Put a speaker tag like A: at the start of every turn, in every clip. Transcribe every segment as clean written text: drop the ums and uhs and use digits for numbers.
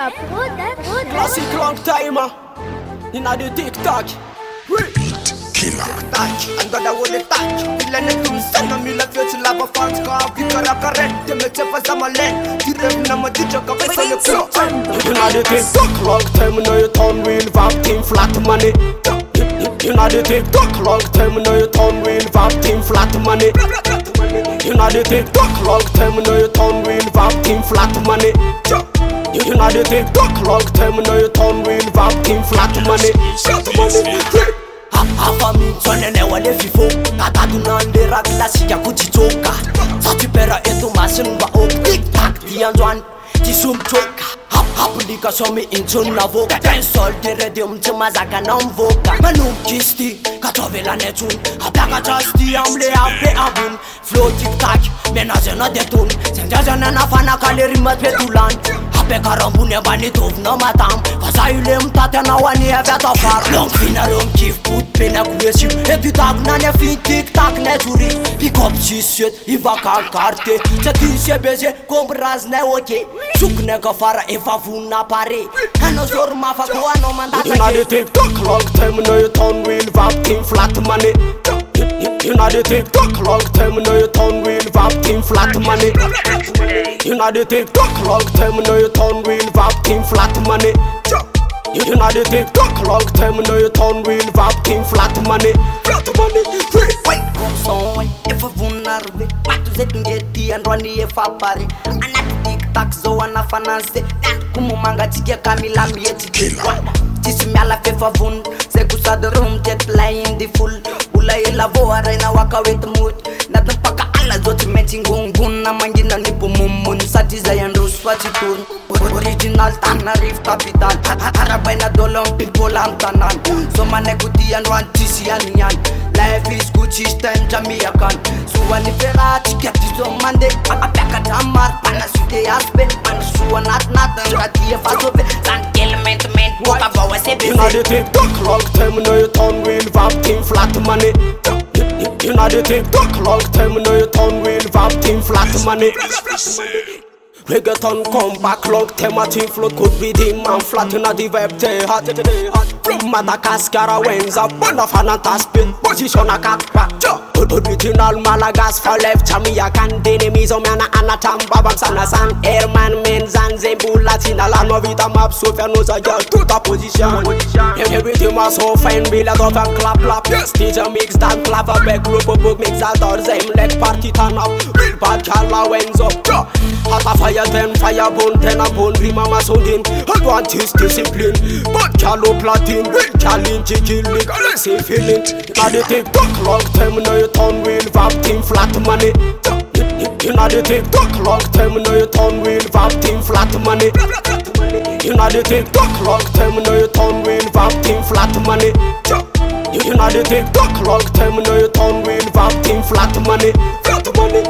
A: Classic long timer. Inna the TikTok. Andra da ode touch. Filene tum sana mi la fete lava fans ka kikara karete me tefa zamalen. Direm na ma dijo ka pesa le flow. Inna the TikTok long time no you turn wheel vap team flat money. Inna the TikTok long time no you turn wheel vap team flat money. Inna the TikTok long time no you turn wheel vap team flat money. Inna the TikTok long time no you turn wheel vap team flat money.
B: Afami sonene wale fifo Katadu nandera klasika kuchitoka Satipera eto masin ba op Tik-tak dianzwan Tisum choka Hapulika somi intun na voka Pensol dire mazaka namvoka Manum kisti katovela netun Apaka trusty amle ape abun Flow tik-tak menaje na detun Senjaja na fana kaleri mat petulan Ape karambune bani tov na matam Fasa yule mtate na wani eve tafar Long fina long kif put pena kuesiu Edu tag na ne fin tik-tak neturi Pick up shit iva karte Se ti se beze compras ne ok Suk ne kafara ifa funa pare Ano sor mafa ko ano mandata
A: Inna the TikTok long time no you turn wheel vap team flat money. Inna the TikTok long time no you turn wheel vap team flat money. Inna the TikTok long time no you turn wheel vap team flat money. Inna the TikTok long time no you turn wheel vap team flat money. Flat money.
B: So if a vulnerable what to set ngeti and run the fapare Ana TikTok zo ana finance Dan kumumanga tike kamila mieti kila Tisimi ala fefa vun Se kusada room jet line the full Ula ila voa reina waka with mood Nata paka ala zoti meti ngungun Na mangina nipo mumun Satiza yandu swati tun Original tana riff capital Harabaina dolong people am tanan So manekuti and run tisi anian Life is Gucci time Jamaican So when if you're out, get this on Monday I pack a tamar, and I see the aspect And so not that here for so bit San element, what about I say
A: Inna the TikTok long time no you turn wheel vap team flat money. Inna the TikTok long time no you turn wheel vap team flat money. Reggaeton come back long time a team float could be the man flat inna the vibe te hot. From Madagascar Wenza Bona fanata spin position a kakpa. Original Malagas for left Jamaican enemies o mana anatam babam sana san Airman men Zanzibar Latina la novita map so fair knows a girl to the position. Everything was so fine bila do fan clap clap. Stage mix dan clap a back group book mix a door same like party turn up. Real bad kala Wenza. Hot a fire then fire bone then a bone be mama sounding. Advantage discipline but calo platin real challenge killing say feeling. Now the TikTok long time no you turn wheel vap team flat money. Inna the TikTok long time no you turn wheel vap team flat money. Inna the TikTok long time no you turn wheel vap team flat money. Inna the TikTok long time no you turn wheel vap team flat money. Flat money.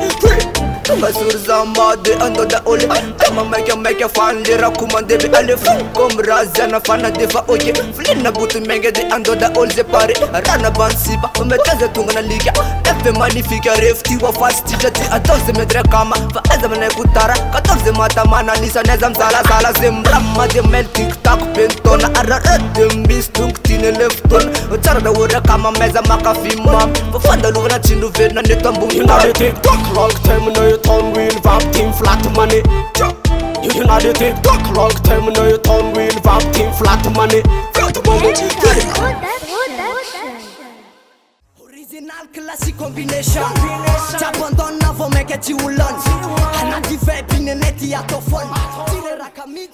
C: Basurza made ando da ole Tama make a fan lira kumande be alif Kom razana fana defa oke Flina butu menge de ando da ole separe Rana bansiba umetaza tungana liga Efe magnifica refti wa fasti jati Atose medre kama fa azamane kutara Katose matamana nisa nezam sala sala Zembrama de mel TikTok pentona Ararate mistunk tine lefton Uchara da wura kama meza makafi mam Fafanda luna chindu vena netambu
A: Inna the TikTok long time no you turn wheel vap team flat money. Inna the TikTok long time no you turn wheel vap team flat money. Flat money.
B: Original classic combination T'abandonne avant mec et tu ou l'on Anna qui fait pine net y a ton phone Tire la camise